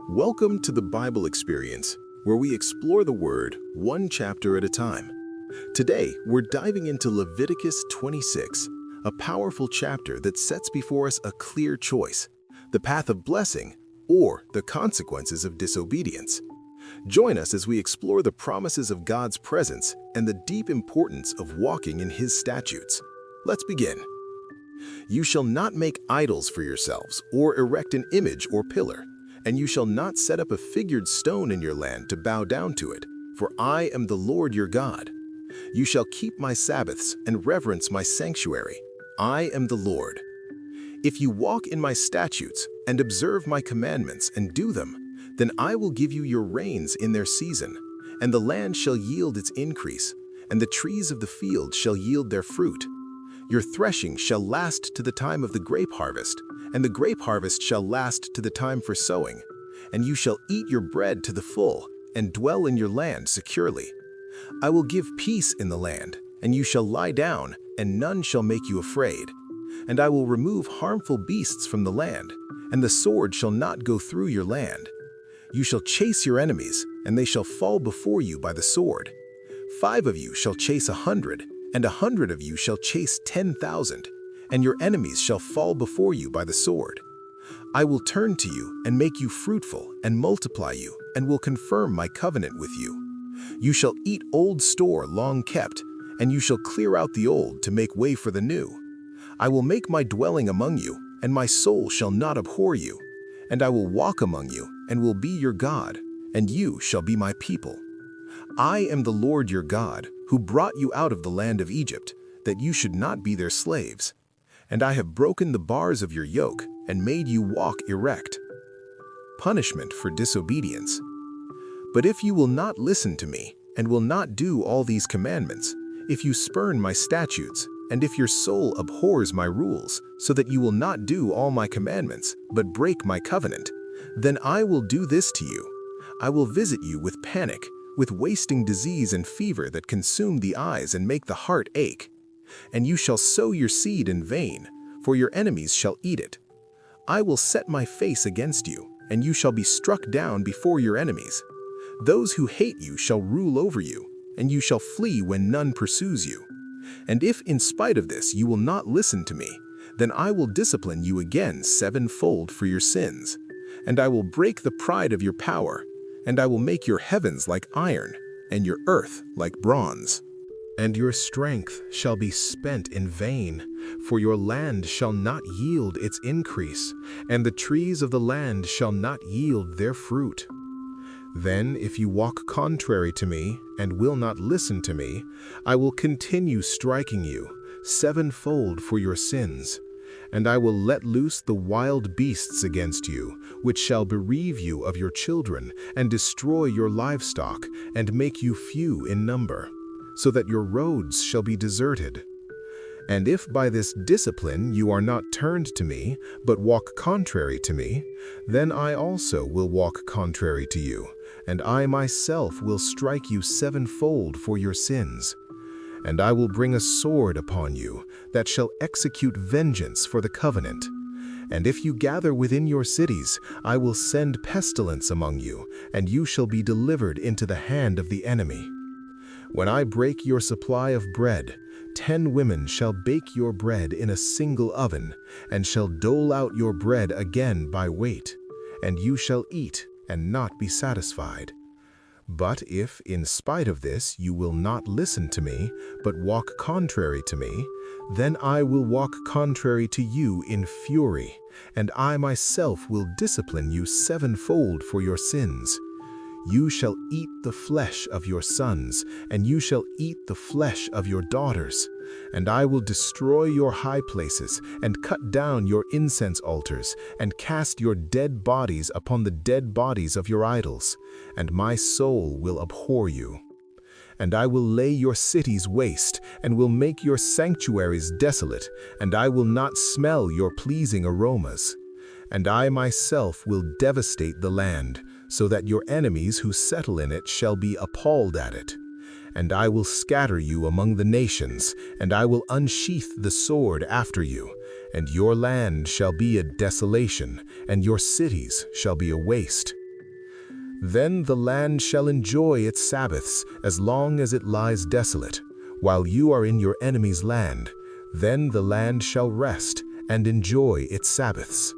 Welcome to the Bible Experience, where we explore the Word one chapter at a time. Today, we're diving into Leviticus 26, a powerful chapter that sets before us a clear choice: the path of blessing or the consequences of disobedience. Join us as we explore the promises of God's presence and the deep importance of walking in His statutes. Let's begin. You shall not make idols for yourselves or erect an image or pillar, and you shall not set up a figured stone in your land to bow down to it, for I am the Lord your God. You shall keep my Sabbaths and reverence my sanctuary. I am the Lord. If you walk in my statutes and observe my commandments and do them, then I will give you your rains in their season, and the land shall yield its increase, and the trees of the field shall yield their fruit. Your threshing shall last to the time of the grape harvest, and the grape harvest shall last to the time for sowing. And you shall eat your bread to the full, and dwell in your land securely. I will give peace in the land, and you shall lie down, and none shall make you afraid. And I will remove harmful beasts from the land, and the sword shall not go through your land. You shall chase your enemies, and they shall fall before you by the sword. 5 of you shall chase 100, and 100 of you shall chase 10,000, and your enemies shall fall before you by the sword. I will turn to you and make you fruitful and multiply you, and will confirm my covenant with you. You shall eat old store long kept, and you shall clear out the old to make way for the new. I will make my dwelling among you, and my soul shall not abhor you. And I will walk among you, and will be your God, and you shall be my people. I am the Lord your God, who brought you out of the land of Egypt, that you should not be their slaves. And I have broken the bars of your yoke, and made you walk erect. Punishment for disobedience. But if you will not listen to me, and will not do all these commandments, if you spurn my statutes, and if your soul abhors my rules, so that you will not do all my commandments, but break my covenant, then I will do this to you. I will visit you with panic, with wasting disease and fever that consume the eyes and make the heart ache. And you shall sow your seed in vain, for your enemies shall eat it. I will set my face against you, and you shall be struck down before your enemies. Those who hate you shall rule over you, and you shall flee when none pursues you. And if in spite of this you will not listen to me, then I will discipline you again sevenfold for your sins. And I will break the pride of your power, and I will make your heavens like iron, and your earth like bronze. And your strength shall be spent in vain, for your land shall not yield its increase, and the trees of the land shall not yield their fruit. Then, if you walk contrary to me, and will not listen to me, I will continue striking you sevenfold for your sins. And I will let loose the wild beasts against you, which shall bereave you of your children, and destroy your livestock, and make you few in number, so that your roads shall be deserted. And if by this discipline you are not turned to me, but walk contrary to me, then I also will walk contrary to you, and I myself will strike you sevenfold for your sins. And I will bring a sword upon you, that shall execute vengeance for the covenant. And if you gather within your cities, I will send pestilence among you, and you shall be delivered into the hand of the enemy. When I break your supply of bread, 10 women shall bake your bread in a single oven, and shall dole out your bread again by weight, and you shall eat and not be satisfied. But if, in spite of this, you will not listen to me, but walk contrary to me, then I will walk contrary to you in fury, and I myself will discipline you sevenfold for your sins. You shall eat the flesh of your sons, and you shall eat the flesh of your daughters. And I will destroy your high places, and cut down your incense altars, and cast your dead bodies upon the dead bodies of your idols, and my soul will abhor you. And I will lay your cities waste, and will make your sanctuaries desolate, and I will not smell your pleasing aromas. And I myself will devastate the land, so that your enemies who settle in it shall be appalled at it. And I will scatter you among the nations, and I will unsheath the sword after you, and your land shall be a desolation, and your cities shall be a waste. Then the land shall enjoy its Sabbaths as long as it lies desolate, while you are in your enemy's land. Then the land shall rest and enjoy its Sabbaths.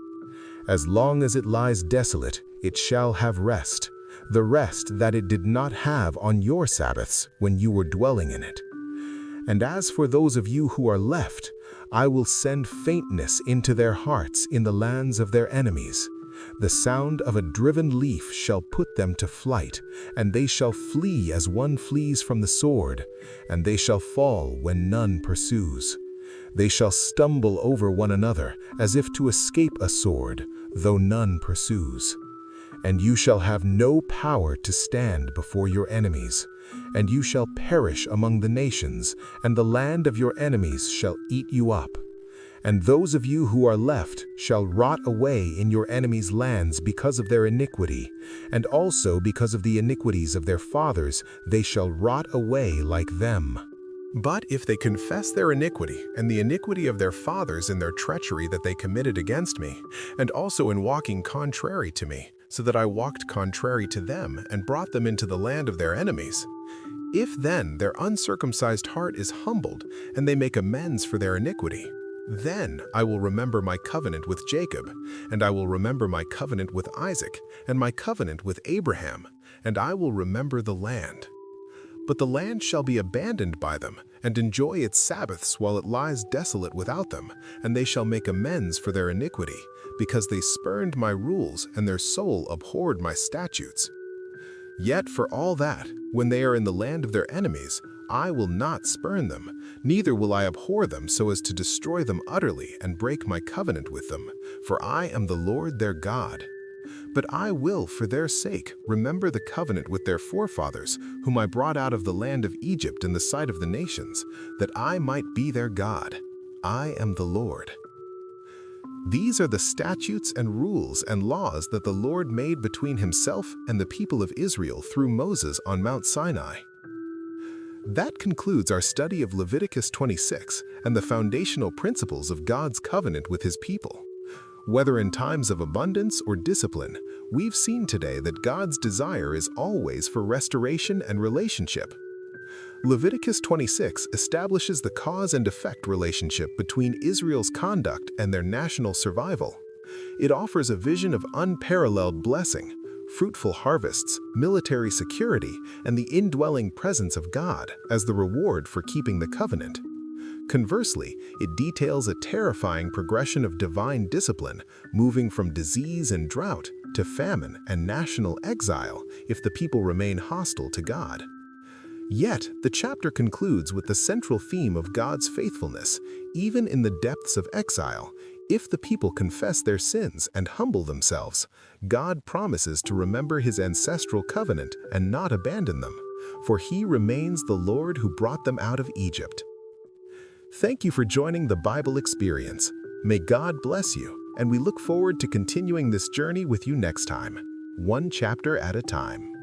As long as it lies desolate, it shall have rest, the rest that it did not have on your Sabbaths when you were dwelling in it. And as for those of you who are left, I will send faintness into their hearts in the lands of their enemies. The sound of a driven leaf shall put them to flight, and they shall flee as one flees from the sword, and they shall fall when none pursues. They shall stumble over one another as if to escape a sword, though none pursues. And you shall have no power to stand before your enemies, and you shall perish among the nations, and the land of your enemies shall eat you up. And those of you who are left shall rot away in your enemies' lands because of their iniquity, and also because of the iniquities of their fathers they shall rot away like them. But if they confess their iniquity and the iniquity of their fathers in their treachery that they committed against me, and also in walking contrary to me, so that I walked contrary to them and brought them into the land of their enemies, if then their uncircumcised heart is humbled and they make amends for their iniquity, then I will remember my covenant with Jacob, and I will remember my covenant with Isaac, and my covenant with Abraham, and I will remember the land. But the land shall be abandoned by them, and enjoy its Sabbaths while it lies desolate without them, and they shall make amends for their iniquity, because they spurned my rules, and their soul abhorred my statutes. Yet for all that, when they are in the land of their enemies, I will not spurn them, neither will I abhor them so as to destroy them utterly and break my covenant with them, for I am the Lord their God. But I will, for their sake, remember the covenant with their forefathers, whom I brought out of the land of Egypt in the sight of the nations, that I might be their God. I am the Lord. These are the statutes and rules and laws that the Lord made between himself and the people of Israel through Moses on Mount Sinai. That concludes our study of Leviticus 26 and the foundational principles of God's covenant with his people. Whether in times of abundance or discipline, we've seen today that God's desire is always for restoration and relationship. Leviticus 26 establishes the cause and effect relationship between Israel's conduct and their national survival. It offers a vision of unparalleled blessing, fruitful harvests, military security, and the indwelling presence of God as the reward for keeping the covenant. Conversely, it details a terrifying progression of divine discipline, moving from disease and drought to famine and national exile if the people remain hostile to God. Yet, the chapter concludes with the central theme of God's faithfulness, even in the depths of exile. If the people confess their sins and humble themselves, God promises to remember his ancestral covenant and not abandon them, for he remains the Lord who brought them out of Egypt. Thank you for joining the Bible Experience. May God bless you, and we look forward to continuing this journey with you next time, one chapter at a time.